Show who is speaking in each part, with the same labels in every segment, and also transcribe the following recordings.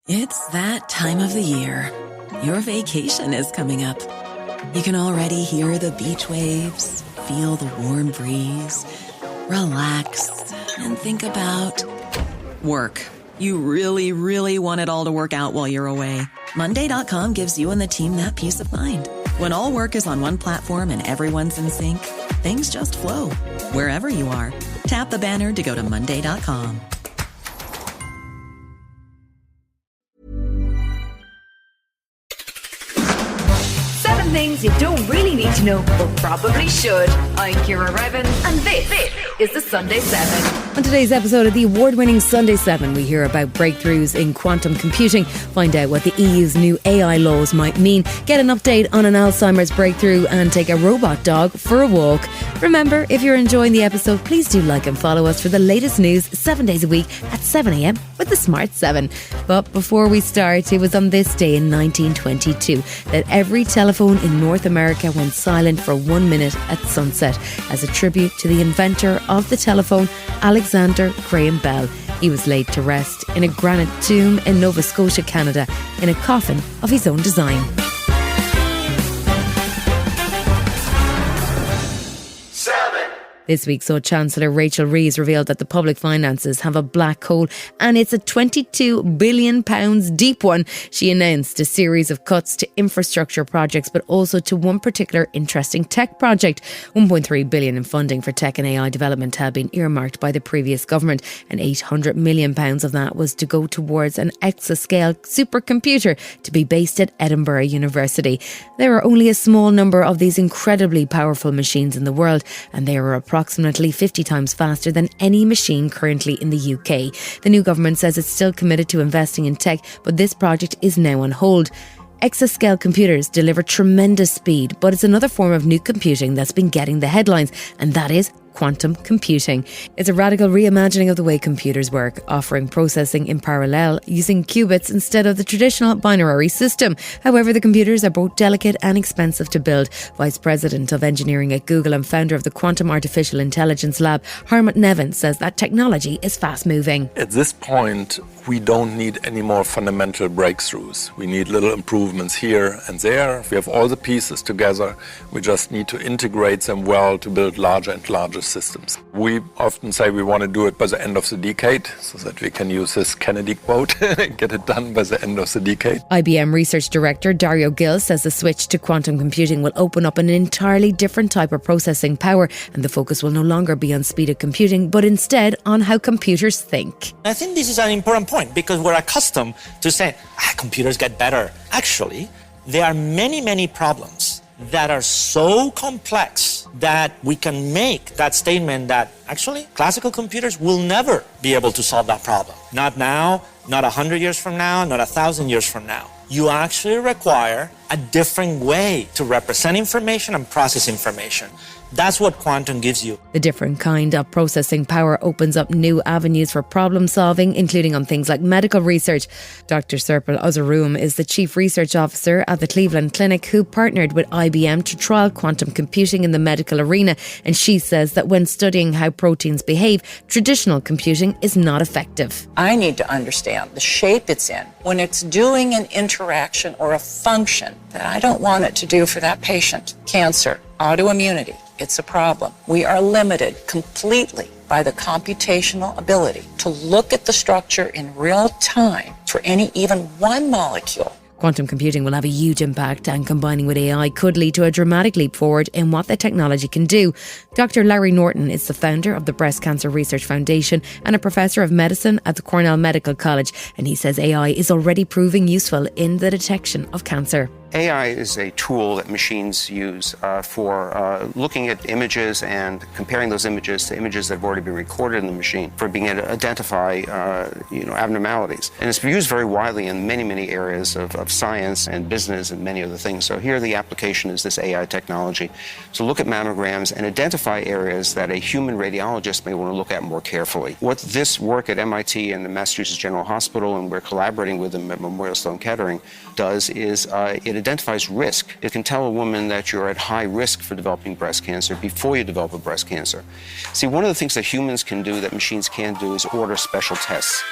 Speaker 1: It's that time of the year. Your vacation is coming up. You can already hear the beach waves, feel the warm breeze, relax, and think about work. You really, really want it all to work out while you're away. Monday.com gives you and the team that peace of mind. When all work is on one platform and everyone's in sync, things just flow. Wherever you are, tap the banner to go to Monday.com.
Speaker 2: Things you don't really need to know, but probably should. I'm Ciara Revin, and this is the Sunday 7.
Speaker 3: On today's episode of the award-winning Sunday 7, we hear about breakthroughs in quantum computing, find out what the EU's new AI laws might mean, get an update on an Alzheimer's breakthrough, and take a robot dog for a walk. Remember, if you're enjoying the episode, please do like and follow us for the latest news 7 days a week at 7 a.m. with the Smart 7. But before we start, it was on this day in 1922 that every telephone in North America went silent for 1 minute at sunset as a tribute to the inventor of the telephone, Alexander Graham Bell. He was laid to rest in a granite tomb in Nova Scotia, Canada, in a coffin of his own design. This week saw Chancellor Rachel Reeves reveal that the public finances have a black hole, and it's a £22 billion deep one. She announced a series of cuts to infrastructure projects, but also to one particular interesting tech project. £1.3 billion in funding for tech and AI development had been earmarked by the previous government, and £800 million of that was to go towards an exascale supercomputer to be based at Edinburgh University. There are only a small number of these incredibly powerful machines in the world, and they are approximately 50 times faster than any machine currently in the UK. The new government says it's still committed to investing in tech, but this project is now on hold. Exascale computers deliver tremendous speed, but it's another form of new computing that's been getting the headlines, and that is quantum computing. It's a radical reimagining of the way computers work, offering processing in parallel using qubits instead of the traditional binary system. However, the computers are both delicate and expensive to build. Vice President of Engineering at Google and founder of the Quantum Artificial Intelligence Lab, Harmut Neven, says that technology is fast moving.
Speaker 4: At this point, we don't need any more fundamental breakthroughs. We need little improvements here and there. We have all the pieces together. We just need to integrate them well to build larger and larger systems. We often say we want to do it by the end of the decade, so that we can use this Kennedy quote, get it done by the end of the decade.
Speaker 3: IBM Research Director Dario Gill says the switch to quantum computing will open up an entirely different type of processing power, and the focus will no longer be on speed of computing, but instead on how computers think.
Speaker 5: I think this is an important point because we're accustomed to saying, computers get better. Actually, there are many problems that are so complex that we can make that statement that actually classical computers will never be able to solve that problem. Not now, not 100 years from now, not 1,000 years from now. You actually require a different way to represent information and process information. That's what quantum gives you.
Speaker 3: The different kind of processing power opens up new avenues for problem solving, including on things like medical research. Dr. Serpil is the Chief Research Officer at the Cleveland Clinic, who partnered with IBM to trial quantum computing in the medical arena. And she says that when studying how proteins behave, traditional computing is not effective.
Speaker 6: I need to understand the shape it's in when it's doing an interaction or a function that I don't want it to do for that patient. Cancer, autoimmunity. It's a problem. We are limited completely by the computational ability to look at the structure in real time for any even one molecule.
Speaker 3: Quantum computing will have a huge impact, and combining with AI could lead to a dramatic leap forward in what the technology can do. Dr. Larry Norton is the founder of the Breast Cancer Research Foundation and a professor of medicine at the Cornell Medical College, and he says AI is already proving useful in the detection of cancer.
Speaker 7: AI is a tool that machines use for looking at images and comparing those images to images that have already been recorded in the machine for being able to identify abnormalities. And it's used very widely in many areas of science and business and many other things. So here the application is this AI technology to look at mammograms and identify areas that a human radiologist may want to look at more carefully. What this work at MIT and the Massachusetts General Hospital, and we're collaborating with them at Memorial Sloan Kettering, does is it identifies risk. It can tell a woman that you're at high risk for developing breast cancer before you develop a breast cancer. See, one of the things that humans can do that machines can't do is order special tests.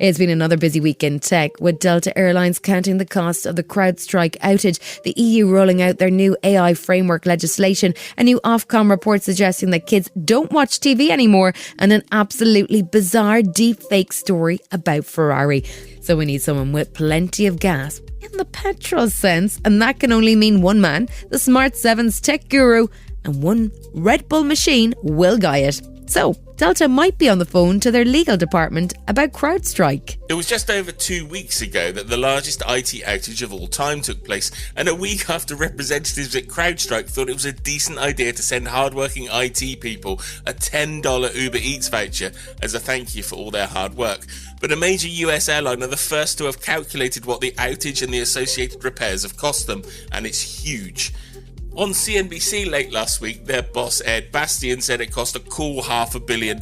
Speaker 3: It's been another busy week in tech, with Delta Airlines counting the cost of the CrowdStrike outage, the EU rolling out their new AI framework legislation, a new Ofcom report suggesting that kids don't watch TV anymore, and an absolutely bizarre deepfake story about Ferrari. So we need someone with plenty of gas in the petrol sense, and that can only mean one man, the Smart 7's tech guru, and one Red Bull machine, Will Guyatt. So, Delta might be on the phone to their legal department about CrowdStrike.
Speaker 8: It was just over 2 weeks ago that the largest IT outage of all time took place, and a week after representatives at CrowdStrike thought it was a decent idea to send hardworking IT people a $10 Uber Eats voucher as a thank you for all their hard work. But a major US airline are the first to have calculated what the outage and the associated repairs have cost them, and it's huge. On CNBC late last week, their boss Ed Bastian said it cost a cool $500 million,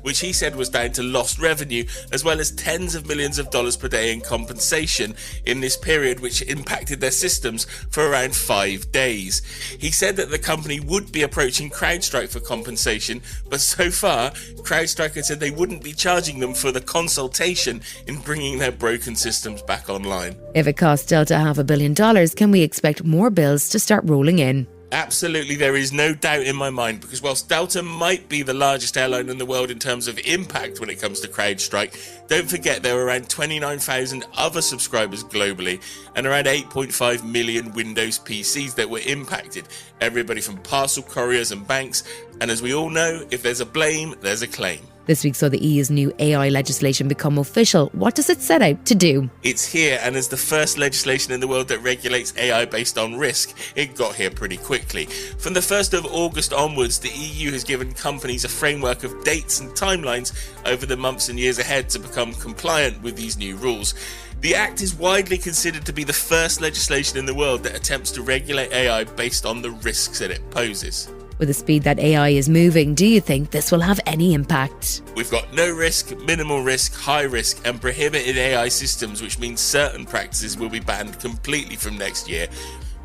Speaker 8: which he said was down to lost revenue, as well as tens of millions of dollars per day in compensation in this period, which impacted their systems for around 5 days. He said that the company would be approaching CrowdStrike for compensation, but so far, CrowdStrike had said they wouldn't be charging them for the consultation in bringing their broken systems back online.
Speaker 3: If it costs Delta $500 million, can we expect more bills to start rolling in?
Speaker 8: Absolutely, there is no doubt in my mind, because whilst Delta might be the largest airline in the world in terms of impact when it comes to CrowdStrike, don't forget there were around 29,000 other subscribers globally and around 8.5 million Windows PCs that were impacted. Everybody from parcel couriers and banks, and as we all know, if there's a blame, there's a claim.
Speaker 3: This week saw the EU's new AI legislation become official. What does it set out to do?
Speaker 8: It's here, and as the first legislation in the world that regulates AI based on risk, it got here pretty quickly. From the 1st of August onwards, the EU has given companies a framework of dates and timelines over the months and years ahead to become compliant with these new rules. The Act is widely considered to be the first legislation in the world that attempts to regulate AI based on the risks that it poses.
Speaker 3: With the speed that AI is moving, do you think this will have any impact?
Speaker 8: We've got no risk, minimal risk, high risk, and prohibited AI systems, which means certain practices will be banned completely from next year.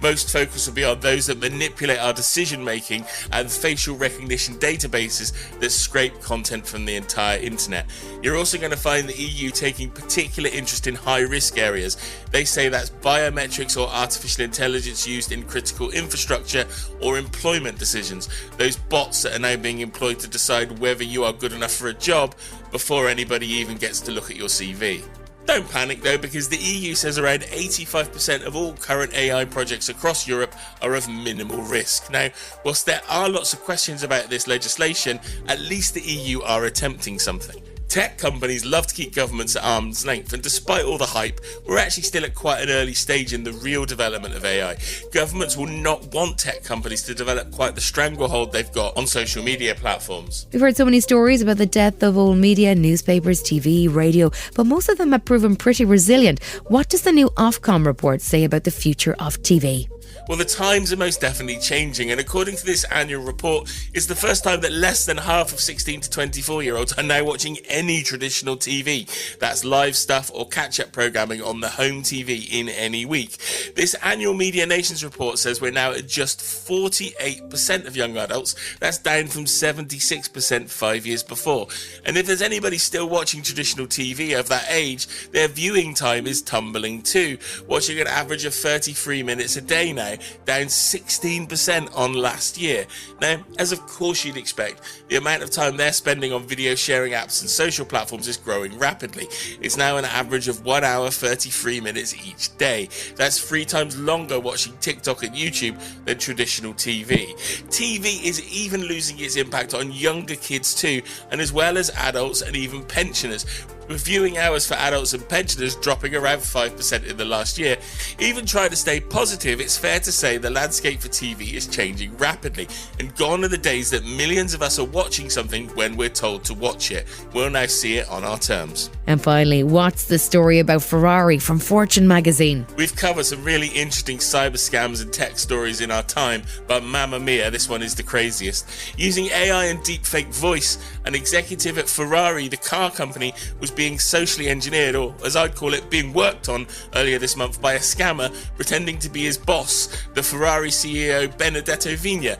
Speaker 8: Most focus will be on those that manipulate our decision-making and facial recognition databases that scrape content from the entire internet. You're also going to find the EU taking particular interest in high-risk areas. They say that's biometrics or artificial intelligence used in critical infrastructure or employment decisions. Those bots that are now being employed to decide whether you are good enough for a job before anybody even gets to look at your CV. Don't panic though, because the EU says around 85% of all current AI projects across Europe are of minimal risk. Now, whilst there are lots of questions about this legislation, at least the EU are attempting something. Tech companies love to keep governments at arm's length, and despite all the hype, we're actually still at quite an early stage in the real development of AI. Governments will not want tech companies to develop quite the stranglehold they've got on social media platforms.
Speaker 3: We've heard so many stories about the death of old media, newspapers, TV, radio, but most of them have proven pretty resilient. What does the new Ofcom report say about the future of TV?
Speaker 8: Well, the times are most definitely changing, and according to this annual report, it's the first time that less than half of 16 to 24-year-olds are now watching any traditional TV. That's live stuff or catch-up programming on the home TV in any week. This annual Media Nations report says we're now at just 48% of young adults. That's down from 76% 5 years before. And if there's anybody still watching traditional TV of that age, their viewing time is tumbling too, watching an average of 33 minutes a day now, down 16% on last year. Now, as of course you'd expect, the amount of time they're spending on video sharing apps and social platforms is growing rapidly. It's now an average of 1 hour 33 minutes each day. That's 3 times longer watching TikTok and YouTube than traditional TV. TV is even losing its impact on younger kids too, and as well as adults and even pensioners, with viewing hours for adults and pensioners dropping around 5% in the last year. Even trying to stay positive, it's fair to say the landscape for TV is changing rapidly, and gone are the days that millions of us are watching something when we're told to watch it. We'll now see it on our terms.
Speaker 3: And finally, what's the story about Ferrari from Fortune magazine?
Speaker 8: We've covered some really interesting cyber scams and tech stories in our time, but mamma mia, this one is the craziest. Using AI and deepfake voice, an executive at Ferrari, the car company, was being socially engineered, or as I'd call it, being worked on earlier this month by a scammer pretending to be his boss, the Ferrari CEO Benedetto Vigna.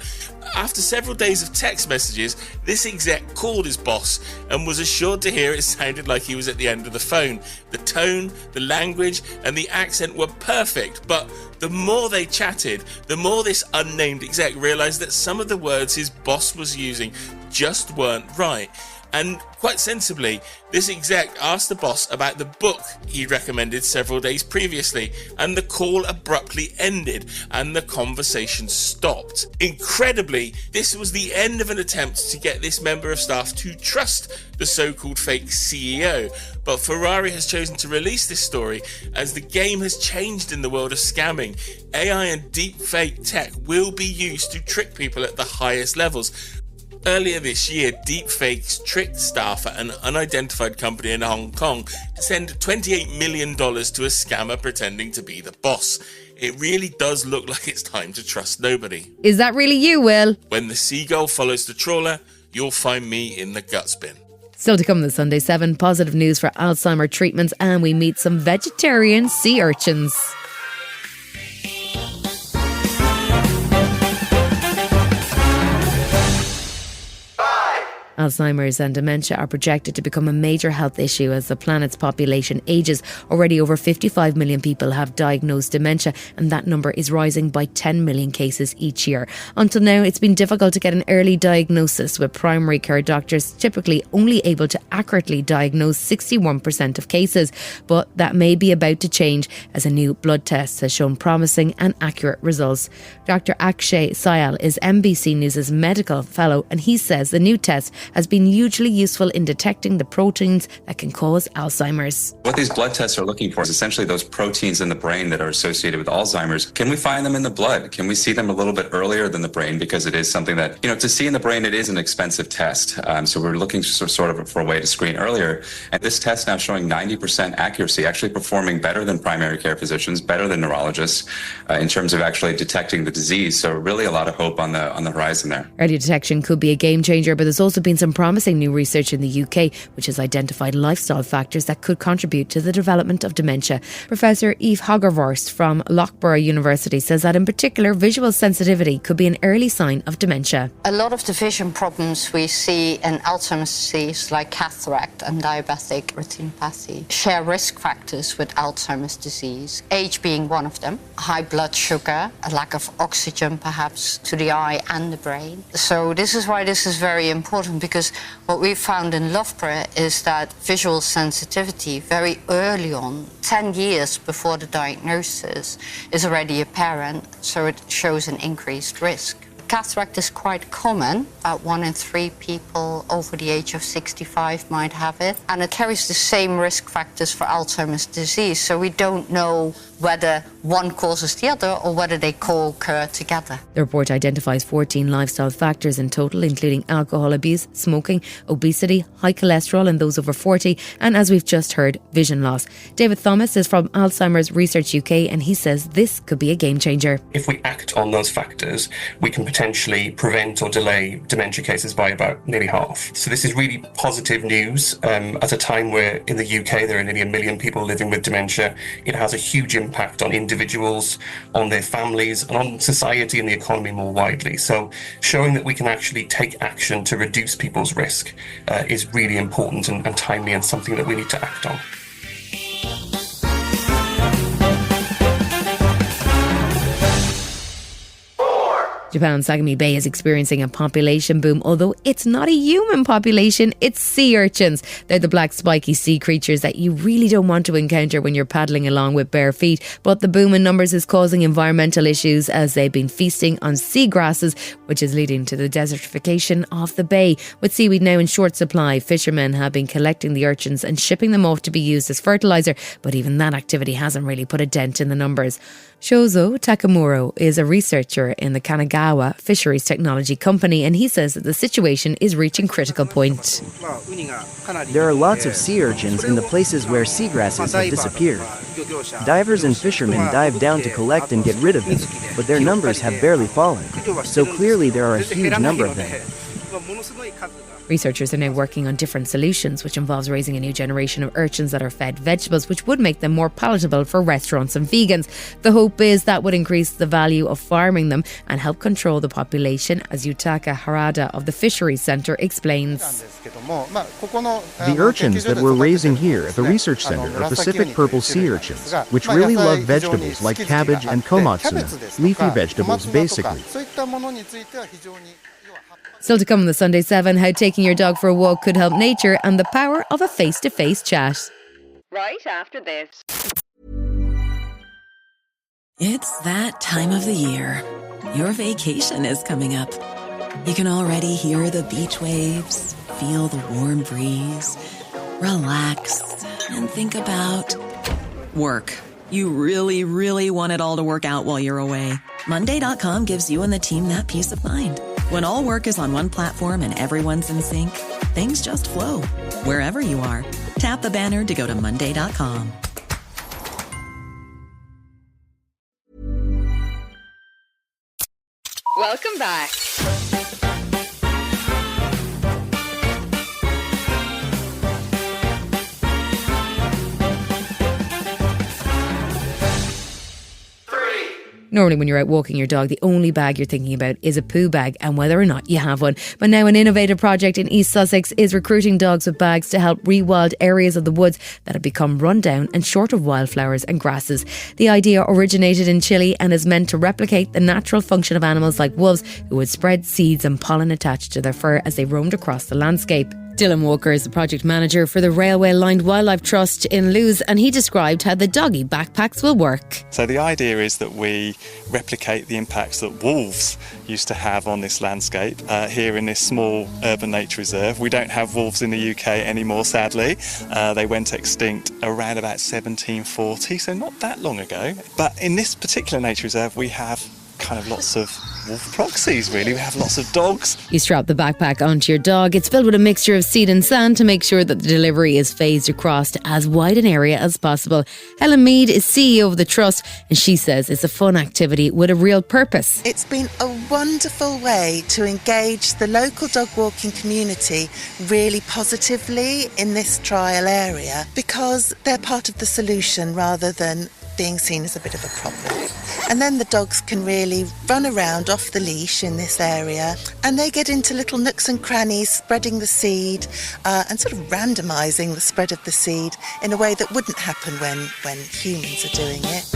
Speaker 8: After several days of text messages, this exec called his boss and was assured to hear it sounded like he was at the end of the phone. The tone, the language, and the accent were perfect, but the more they chatted, the more this unnamed exec realised that some of the words his boss was using just weren't right. And quite sensibly, this exec asked the boss about the book he'd recommended several days previously, and the call abruptly ended and the conversation stopped. Incredibly, this was the end of an attempt to get this member of staff to trust the so-called fake CEO. But Ferrari has chosen to release this story as the game has changed in the world of scamming. AI and deep fake tech will be used to trick people at the highest levels. Earlier this year, deepfakes tricked staff at an unidentified company in Hong Kong to send $28 million to a scammer pretending to be the boss. It really does look like it's time to trust nobody.
Speaker 3: Is that really you, Will?
Speaker 8: When the seagull follows the trawler, you'll find me in the guts bin.
Speaker 3: Still to come this Sunday 7, positive news for Alzheimer treatments, and we meet some vegetarian sea urchins. Alzheimer's and dementia are projected to become a major health issue as the planet's population ages. Already over 55 million people have diagnosed dementia, and that number is rising by 10 million cases each year. Until now, it's been difficult to get an early diagnosis, with primary care doctors typically only able to accurately diagnose 61% of cases. But that may be about to change as a new blood test has shown promising and accurate results. Dr. Akshay Syal is NBC News' medical fellow, and he says the new test has been hugely useful in detecting the proteins that can cause Alzheimer's.
Speaker 9: What these blood tests are looking for is essentially those proteins in the brain that are associated with Alzheimer's. Can we find them in the blood? Can we see them a little bit earlier than the brain? Because it is something that, to see in the brain, it is an expensive test. So we're looking sort of for a way to screen earlier. And this test now showing 90% accuracy, actually performing better than primary care physicians, better than neurologists in terms of actually detecting the disease. So really a lot of hope on the horizon there.
Speaker 3: Early detection could be a game changer, but there's also been some promising new research in the UK which has identified lifestyle factors that could contribute to the development of dementia. Professor Hogervorst from Loughborough University says that in particular visual sensitivity could be an early sign of dementia.
Speaker 10: A lot of the vision problems we see in Alzheimer's disease, like cataract and diabetic retinopathy, share risk factors with Alzheimer's disease, age being one of them, high blood sugar, a lack of oxygen perhaps to the eye and the brain. So this is why this is very important, because what we found in Loughborough is that visual sensitivity very early on, 10 years before the diagnosis, is already apparent, so it shows an increased risk. Cataract is quite common. About 1 in 3 people over the age of 65 might have it. And it carries the same risk factors for Alzheimer's disease. So we don't know whether one causes the other or whether they co-occur together.
Speaker 3: The report identifies 14 lifestyle factors in total, including alcohol abuse, smoking, obesity, high cholesterol in those over 40, and as we've just heard, vision loss. David Thomas is from Alzheimer's Research UK, and he says this could be a game changer.
Speaker 11: If we act on those factors, we can potentially prevent or delay dementia cases by about nearly half. So this is really positive news. At a time where in the UK there are nearly 1 million people living with dementia, it has a huge impact on individuals, on their families, and on society and the economy more widely. So showing that we can actually take action to reduce people's risk is really important and timely, and something that we need to act on.
Speaker 3: Japan's Sagami Bay is experiencing a population boom, although it's not a human population, it's sea urchins. They're the black spiky sea creatures that you really don't want to encounter when you're paddling along with bare feet. But the boom in numbers is causing environmental issues as they've been feasting on seagrasses, which is leading to the desertification of the bay. With seaweed now in short supply, fishermen have been collecting the urchins and shipping them off to be used as fertiliser, but even that activity hasn't really put a dent in the numbers. Shozo Takamura is a researcher in the Kanagawa Fisheries technology company, and he says that the situation is reaching critical point.
Speaker 12: There are lots of sea urchins in the places where seagrasses have disappeared. Divers and fishermen dive down to collect and get rid of them, but their numbers have barely fallen. So clearly there are a huge number of them.
Speaker 3: Researchers are now working on different solutions, which involves raising a new generation of urchins that are fed vegetables, which would make them more palatable for restaurants and vegans. The hope is that would increase the value of farming them and help control the population, as Yutaka Harada of the Fisheries Centre explains.
Speaker 13: The urchins that we're raising here at the research centre are Pacific purple sea urchins, which really love vegetables like cabbage and komatsuna, leafy vegetables basically.
Speaker 3: Still to come on the Sunday 7, how taking your dog for a walk could help nature and the power of a face-to-face chat.
Speaker 2: Right after this.
Speaker 1: It's that time of the year. Your vacation is coming up. You can already hear the beach waves, feel the warm breeze, relax, and think about work. You really, really want it all to work out while you're away. Monday.com gives you and the team that peace of mind. When all work is on one platform and everyone's in sync, things just flow. Wherever you are, tap the banner to go to Monday.com.
Speaker 2: Welcome back.
Speaker 3: Normally when you're out walking your dog, the only bag you're thinking about is a poo bag and whether or not you have one. But now an innovative project in East Sussex is recruiting dogs with bags to help rewild areas of the woods that have become run down and short of wildflowers and grasses. The idea originated in Chile and is meant to replicate the natural function of animals like wolves, who would spread seeds and pollen attached to their fur as they roamed across the landscape. Dylan Walker is the project manager for the Railway Lined Wildlife Trust in Lewes, and he described how the doggy backpacks will work.
Speaker 14: So the idea is that we replicate the impacts that wolves used to have on this landscape here in this small urban nature reserve. We don't have wolves in the UK anymore, sadly. They went extinct around about 1740, so not that long ago. But in this particular nature reserve, we have kind of lots of wolf proxies, really. We have lots of dogs.
Speaker 3: You strap the backpack onto your dog. It's filled with a mixture of seed and sand to make sure that the delivery is phased across to as wide an area as possible. Helen Meade is CEO of the Trust, and she says it's a fun activity with a real purpose.
Speaker 15: It's been a wonderful way to engage the local dog walking community really positively in this trial area, because they're part of the solution rather than being seen as a bit of a problem. And then the dogs can really run around off the leash in this area, and they get into little nooks and crannies, spreading the seed and sort of randomising the spread of the seed in a way that wouldn't happen when humans are doing it.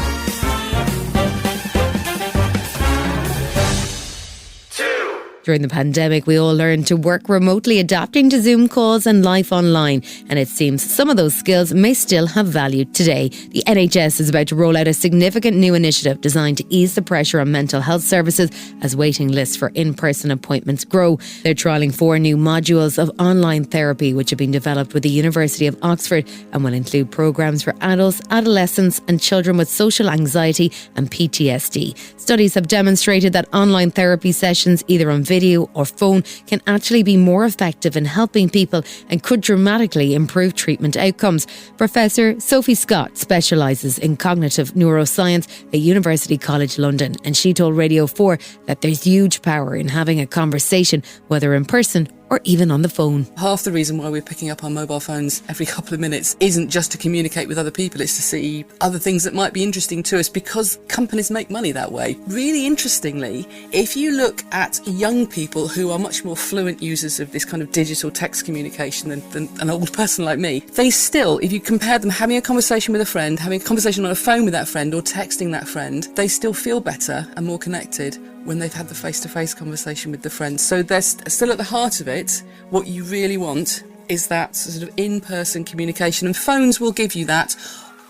Speaker 3: During the pandemic, we all learned to work remotely, adapting to Zoom calls and life online. And it seems some of those skills may still have value today. The NHS is about to roll out a significant new initiative designed to ease the pressure on mental health services as waiting lists for in-person appointments grow. They're trialling 4 new modules of online therapy, which have been developed with the University of Oxford and will include programmes for adults, adolescents and children with social anxiety and PTSD. Studies have demonstrated that online therapy sessions, either on video or phone, can actually be more effective in helping people and could dramatically improve treatment outcomes. Professor Sophie Scott specialises in cognitive neuroscience at University College London, and she told Radio 4 that there's huge power in having a conversation, whether in person or even on the phone.
Speaker 16: Half the reason why we're picking up our mobile phones every couple of minutes isn't just to communicate with other people, it's to see other things that might be interesting to us, because companies make money that way. Really interestingly, if you look at young people who are much more fluent users of this kind of digital text communication than an old person like me, they still, if you compare them having a conversation with a friend, having a conversation on a phone with that friend or texting that friend, they still feel better and more connected when they've had the face-to-face conversation with the friends. So they're still at the heart of it. What you really want is that sort of in-person communication, and phones will give you that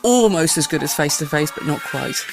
Speaker 16: almost as good as face-to-face, but not quite.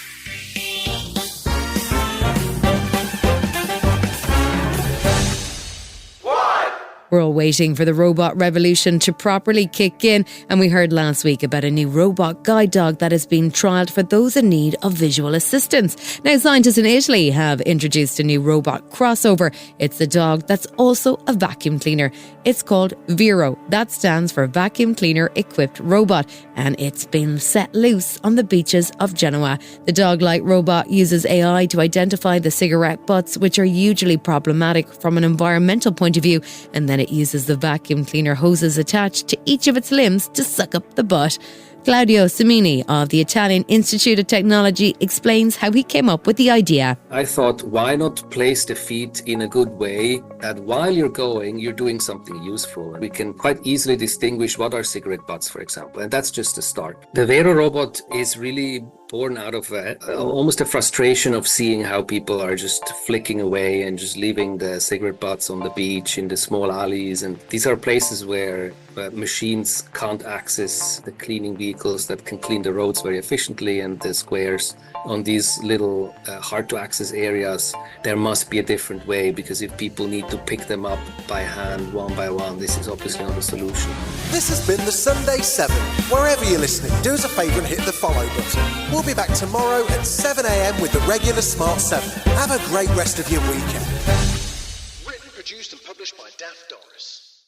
Speaker 3: We're all waiting for the robot revolution to properly kick in, and we heard last week about a new robot guide dog that has been trialled for those in need of visual assistance. Now, scientists in Italy have introduced a new robot crossover. It's a dog that's also a vacuum cleaner. It's called Vero. That stands for Vacuum Cleaner Equipped Robot, and it's been set loose on the beaches of Genoa. The dog-like robot uses AI to identify the cigarette butts, which are hugely problematic from an environmental point of view, and then it uses the vacuum cleaner hoses attached to each of its limbs to suck up the butt. Claudio Semini of the Italian Institute of Technology explains how he came up with the idea.
Speaker 17: I thought, why not place the feet in a good way that while you're going, you're doing something useful. We can quite easily distinguish what are cigarette butts, for example, and that's just a start. The Vero robot is really born out of almost a frustration of seeing how people are just flicking away and just leaving the cigarette butts on the beach, in the small alleys. And these are places where machines can't access the cleaning vehicles that can clean the roads very efficiently and the squares. On these little hard to access areas, there must be a different way, because if people need to pick them up by hand, one by one, this is obviously not a solution.
Speaker 18: This has been the Sunday 7. Wherever you're listening, do us a favour and hit the follow button. We'll be back tomorrow at 7 a.m. with the regular Smart 7. Have a great rest of your weekend. Written, produced and published by Daft Doris.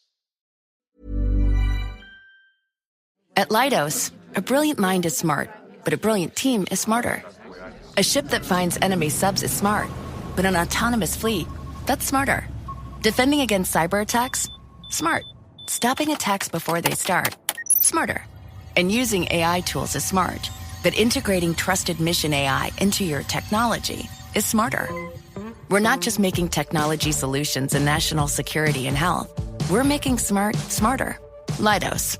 Speaker 19: At Leidos, a brilliant mind is smart, but a brilliant team is smarter. A ship that finds enemy subs is smart, but an autonomous fleet, that's smarter. Defending against cyber attacks? Smart. Stopping attacks before they start? Smarter. And using AI tools is smart, but integrating trusted mission AI into your technology is smarter. We're not just making technology solutions in national security and health. We're making smart smarter. Leidos.